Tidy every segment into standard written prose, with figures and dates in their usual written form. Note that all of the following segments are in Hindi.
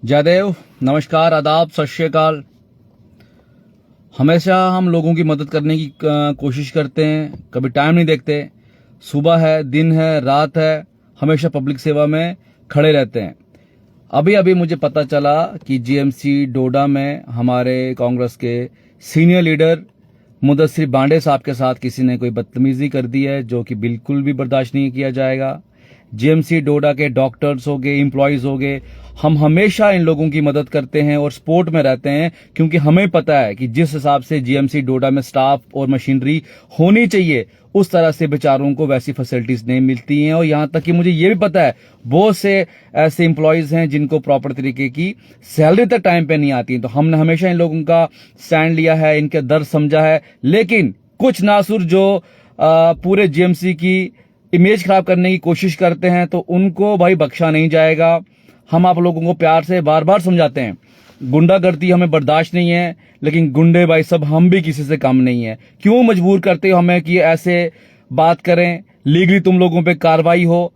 जयदेव, नमस्कार, आदाब, सत श्री अकाल। हमेशा हम लोगों की मदद करने की कोशिश करते हैं, कभी टाइम नहीं देखते। सुबह है, दिन है, रात है, हमेशा पब्लिक सेवा में खड़े रहते हैं। अभी अभी मुझे पता चला कि जीएमसी डोडा में हमारे कांग्रेस के सीनियर लीडर मुदस्सिर बांडे साहब के साथ किसी ने कोई बदतमीजी कर दी है, जो कि बिल्कुल भी बर्दाश्त नहीं किया जाएगा। जीएमसी डोडा के डॉक्टर्स हो गए, एम्प्लॉयज हो गए, हम हमेशा इन लोगों की मदद करते हैं और सपोर्ट में रहते हैं, क्योंकि हमें पता है कि जिस हिसाब से जीएमसी डोडा में स्टाफ और मशीनरी होनी चाहिए, उस तरह से बेचारों को वैसी फैसिलिटीज नहीं मिलती हैं। और यहां तक कि मुझे ये भी पता है बहुत से ऐसे एम्प्लॉयज हैं जिनको प्रॉपर तरीके की सैलरी तक टाइम पे नहीं आती। तो हमने हमेशा इन लोगों का स्टैंड लिया है, इनके दर्द समझा है। लेकिन कुछ नासुर जो पूरे जीएमसी की इमेज खराब करने की कोशिश करते हैं, तो उनको भाई बख्शा नहीं जाएगा। हम आप लोगों को प्यार से बार बार समझाते हैं, गुंडागर्दी हमें बर्दाश्त नहीं है, लेकिन गुंडे भाई सब हम भी किसी से कम नहीं है। क्यों मजबूर करते हो हमें कि ऐसे बात करें, लीगली तुम लोगों पे कार्रवाई हो।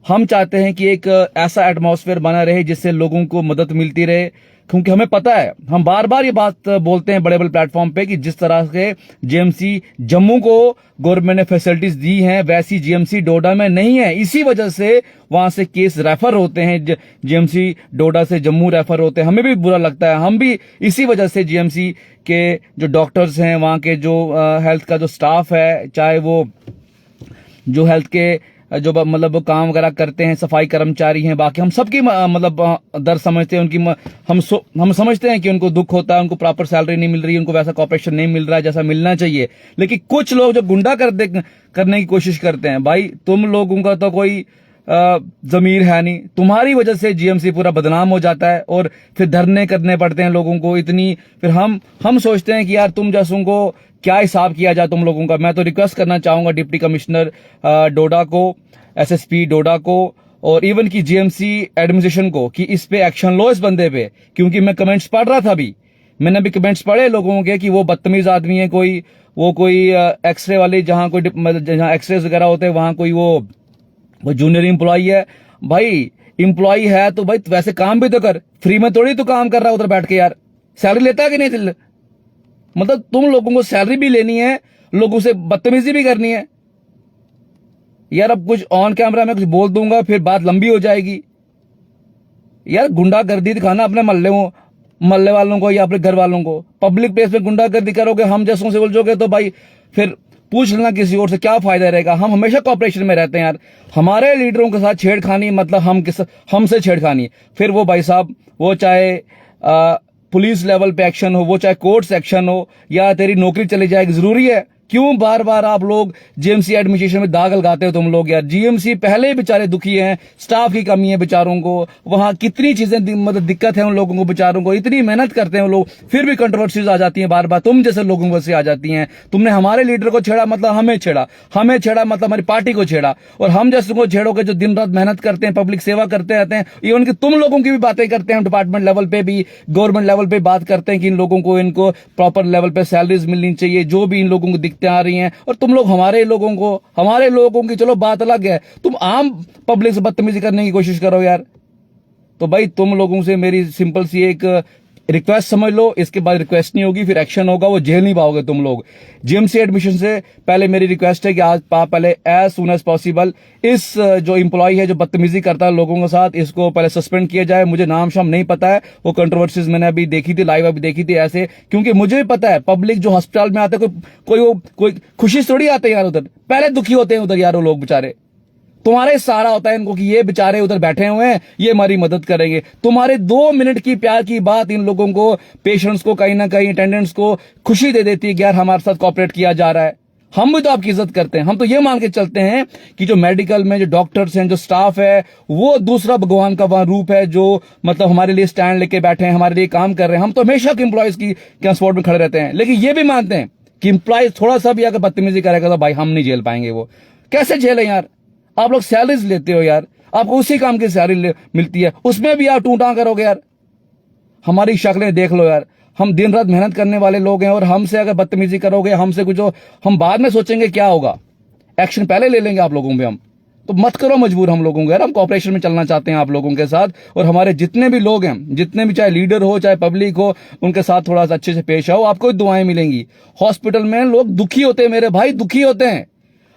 हम चाहते हैं कि एक ऐसा एटमॉस्फेयर बना रहे जिससे लोगों को मदद मिलती रहे, क्योंकि हमें पता है, हम बार बार ये बात बोलते हैं बड़े बड़े प्लेटफॉर्म पे कि जिस तरह से जीएमसी जम्मू को गवर्नमेंट ने फैसिलिटीज दी हैं, वैसी जीएमसी डोडा में नहीं है। इसी वजह से वहां से केस रेफर होते हैं, जीएमसी डोडा से जम्मू रेफर होते हैं। हमें भी बुरा लगता है, हम भी इसी वजह से जीएमसी के जो डॉक्टर्स हैं, वहां के जो हेल्थ का जो स्टाफ है, चाहे वो जो हेल्थ के जो मतलब काम वगैरह करते हैं, सफाई कर्मचारी हैं, बाकी हम सबकी मतलब दर्द समझते हैं। उनकी हम समझते हैं कि उनको दुख होता है, उनको प्रॉपर सैलरी नहीं मिल रही है, उनको वैसा कॉपरेशन नहीं मिल रहा है जैसा मिलना चाहिए। लेकिन कुछ लोग जो गुंडा करने की कोशिश करते हैं, भाई तुम लोगों का तो कोई जमीर है नहीं। तुम्हारी वजह से जीएमसी पूरा बदनाम हो जाता है और फिर धरने करने पड़ते हैं लोगों को इतनी। फिर हम सोचते हैं कि यार तुम जैसों को क्या हिसाब किया जाए तुम लोगों का। मैं तो रिक्वेस्ट करना चाहूंगा डिप्टी कमिश्नर डोडा को, एसएसपी डोडा को, और इवन की जीएमसी एडमिनिस्ट्रेशन को कि इस पे एक्शन लो इस बंदे पे। क्योंकि मैं कमेंट्स पढ़ रहा था, अभी मैंने भी कमेंट्स पढ़े लोगों के कि वो बदतमीज आदमी है, कोई एक्सरे वाली जहां जहां एक्सरे वगैरह होते हैं वहां कोई वो जूनियर एम्प्लॉय है। भाई एम्प्लॉय है तो भाई वैसे काम भी तो कर, फ्री में थोड़ी तो काम कर रहा है उधर बैठ के। यार सैलरी लेता है कि नहीं? मतलब तुम लोगों को सैलरी भी लेनी है, लोगों से बदतमीजी भी करनी है। यार अब कुछ ऑन कैमरा में कुछ बोल दूंगा, फिर बात लंबी हो जाएगी। यार गुंडागर्दी दिखाना अपने मल्ले वालों को या अपने घर वालों को, पब्लिक प्लेस में गुंडागर्दी करोगे, हम जैसों से उलझोगे तो भाई फिर पूछ लेना किसी और से, क्या फायदा रहेगा। हम हमेशा कॉपरेशन में रहते हैं यार। हमारे लीडरों के साथ छेड़खानी मतलब हमसे छेड़खानी, फिर वो भाई साहब वो चाहे पुलिस लेवल पे एक्शन हो, वो चाहे कोर्ट से एक्शन हो, या तेरी नौकरी चली जाएगी। जरूरी है? क्यों बार बार आप लोग जीएमसी एडमिनिस्ट्रेशन में दाग लगाते हो तुम लोग? यार जीएमसी पहले बेचारे दुखी हैं, स्टाफ की कमी है बेचारों को, वहां कितनी चीजें मतलब दिक्कत है उन लोगों को बेचारों को, इतनी मेहनत करते हैं वो लोग, फिर भी कंट्रोवर्सीज आ जाती हैं बार बार तुम जैसे लोगों को से आ जाती हैं। तुमने हमारे लीडर को छेड़ा मतलब हमें छेड़ा मतलब हमारी पार्टी को छेड़ा, और हम जैसे को छेड़ोगे जो दिन रात मेहनत करते हैं, पब्लिक सेवा करते रहते हैं। इवन कि तुम लोगों की भी बातें करते हैं, डिपार्टमेंट लेवल पे भी, गवर्नमेंट लेवल पे बात करते हैं कि इन लोगों को इनको प्रॉपर लेवल पे सैलरीज मिलनी चाहिए, जो भी इन लोगों को आ रही हैं। और तुम लोग हमारे लोगों की चलो बात अलग है, तुम आम पब्लिक से बदतमीजी करने की कोशिश करो यार। तो भाई तुम लोगों से मेरी सिंपल सी एक रिक्वेस्ट समझ लो, इसके बाद रिक्वेस्ट नहीं होगी, फिर एक्शन होगा, वो झेल नहीं पाओगे तुम लोग। जीएमसी एडमिशन से पहले मेरी रिक्वेस्ट है कि आज पहले एज सुन एज पॉसिबल इस जो एम्प्लॉय है जो बदतमीजी करता है लोगों के साथ, इसको पहले सस्पेंड किया जाए। मुझे नाम शाम नहीं पता है, वो कंट्रोवर्सीज मैंने अभी देखी थी, लाइव अभी देखी थी ऐसे, क्योंकि मुझे भी पता है पब्लिक जो अस्पताल में आते कोई खुशी थोड़ी आते यार, उधर पहले दुखी होते हैं उधर यार वो लोग बेचारे। तुम्हारे सहारा होता है इनको कि ये बेचारे उधर बैठे हुए हैं, ये हमारी मदद करेंगे। तुम्हारे 2 मिनट की प्यार की बात इन लोगों को, पेशेंट्स को, कहीं ना कहीं अटेंडेंट्स को खुशी दे देती है कि यार हमारे साथ कॉपरेट किया जा रहा है। हम भी तो आपकी इज्जत करते हैं। हम तो ये मान के चलते हैं कि जो मेडिकल में जो डॉक्टर्स हैं, जो स्टाफ है, वो दूसरा भगवान का वहां रूप है, जो मतलब हमारे लिए स्टैंड लेके बैठे हैं, हमारे लिए काम कर रहे हैं। हम तो हमेशा के एम्प्लॉयज की सपोर्ट में खड़े रहते हैं, लेकिन ये भी मानते हैं कि एम्प्लॉय थोड़ा सा भी अगर बदतमीजी करेगा तो भाई हम नहीं झेल पाएंगे। वो कैसे झेलें यार? आप लोग सैलरीज लेते हो यार, आपको उसी काम की सैलरी मिलती है, उसमें भी आप टूटा करोगे यार। हमारी शक्लें देख लो यार, हम दिन रात मेहनत करने वाले लोग हैं, और हमसे अगर बदतमीजी करोगे, हमसे कुछ हम बाद में सोचेंगे क्या होगा, एक्शन पहले ले लेंगे आप लोगों पे हम। तो मत करो मजबूर हम लोगों को यार, हम कॉपरेशन में चलना चाहते हैं आप लोगों के साथ, और हमारे जितने भी लोग हैं, जितने भी चाहे लीडर हो चाहे पब्लिक हो, उनके साथ थोड़ा सा अच्छे से पेश आओ, आपको दुआएं मिलेंगी। हॉस्पिटल में लोग दुखी होते हैं मेरे भाई, दुखी होते हैं,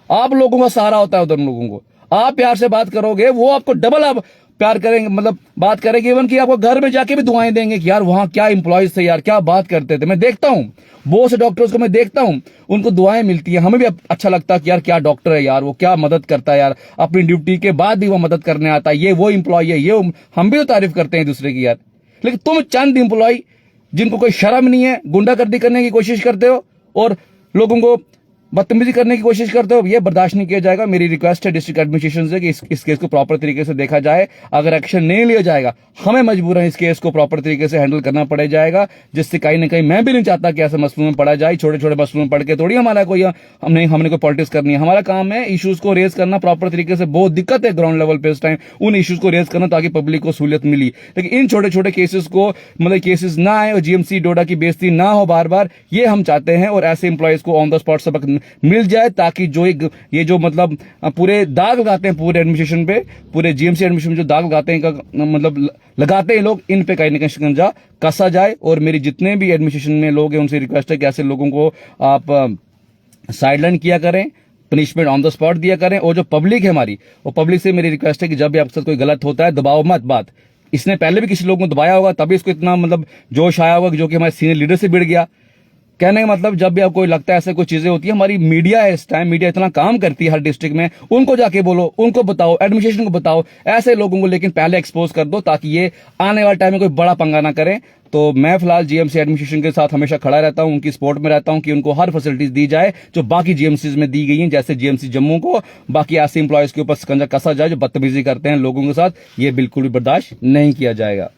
आप लोगों का सहारा होता है उधर लोगों को। आप प्यार से बात करोगे, वो आपको डबल आप प्यार करेंगे, मतलब बात करेंगे, इवन कि आपको घर में जाके भी दुआएं देंगे कि यार वहां क्या इंप्लॉइज थे यार, क्या बात करते थे। मैं देखता हूं बहुत से डॉक्टर्स को, मैं देखता हूं उनको दुआएं मिलती है, हमें भी अच्छा लगता है कि यार क्या डॉक्टर है यार, वो क्या मदद करता है यार, अपनी ड्यूटी के बाद भी वो मदद करने आता है, ये वो इंप्लॉय है, ये हम भी तो तारीफ करते हैं दूसरे की यार। लेकिन तुम चंद इंप्लॉय जिनको कोई शर्म नहीं है, गुंडागर्दी करने की कोशिश करते हो और लोगों को बदतमीजी करने की कोशिश करते हो, ये बर्दाश्त नहीं किया जाएगा। मेरी रिक्वेस्ट है डिस्ट्रिक्ट एडमिनिस्ट्रेशन से कि इस केस को प्रॉपर तरीके से देखा जाए। अगर एक्शन नहीं लिया जाएगा, हमें मजबूरन इस केस को प्रॉपर तरीके से हैंडल करना पड़ जाएगा, जिससे कहीं ना कहीं मैं भी नहीं चाहता कि ऐसे मसलों में पड़ा जाए। छोटे छोटे मसलों में पड़ के थोड़ी हमारा कोई हमने कोई पॉलिटिक्स करनी है। हमारा काम है इश्यूज को रेज करना प्रॉपर तरीके से। बहुत दिक्कत है ग्राउंड लेवल पे इस टाइम उन इश्यूज को रेज करना, ताकि पब्लिक को सहूलियत मिली। लेकिन इन छोटे छोटे केसेस को, मतलब केसेस ना आए और जीएमसी डोडा की बेइज्जती ना हो बार बार, ये हम चाहते हैं। और ऐसे इंप्लॉयज को ऑन द स्पॉट सबक मिल जाए, ताकि जो ये जो मतलब पूरे दाग लगाते हैं पूरे एडमिनिस्ट्रेशन पे, पूरे जीएमसी एडमिनिस्ट्रेशन में जो दाग लगाते हैं, मतलब लगाते हैं लोग, इन पे कहीं ना कहीं शिकंजा कसा जाए। और मेरी जितने भी एडमिनिस्ट्रेशन में लोग हैं उनसे रिक्वेस्ट है कि ऐसे लोगों को आप साइडलाइन किया करें, पनिशमेंट ऑन द स्पॉट दिया करें। और जो पब्लिक है हमारी, वो पब्लिक से मेरी रिक्वेस्ट है कि जब भी आपके साथ कोई गलत होता है, दबाओ मत बात। इसने पहले भी किसी लोग को दबाया होगा, तभी इसको इतना मतलब जोश आया होगा, जो कि हमारे सीनियर लीडर से भिड़ गया। कहने का मतलब, जब भी आपको कोई लगता है ऐसे कोई चीजें होती है, हमारी मीडिया है इस टाइम, मीडिया इतना काम करती है हर डिस्ट्रिक्ट में, उनको जाके बोलो, उनको बताओ, एडमिनिस्ट्रेशन को बताओ, ऐसे लोगों को लेकिन पहले एक्सपोज कर दो, ताकि ये आने वाले टाइम में कोई बड़ा पंगा ना करें। तो मैं फिलहाल जीएमसी एडमिनिस्ट्रेशन के साथ हमेशा खड़ा रहता हूं, उनकी सपोर्ट में रहता हूं कि उनको हर फैसिलिटीज दी जाए जो बाकी जीएमसीज में दी गई हैं। जैसे जीएमसी जम्मू को बाकी ऐसे इंप्लॉयज के ऊपर शिकंजा कसा जाए जो बदतमीजी करते हैं लोगों के साथ, ये बिल्कुल भी बर्दाश्त नहीं किया जाएगा।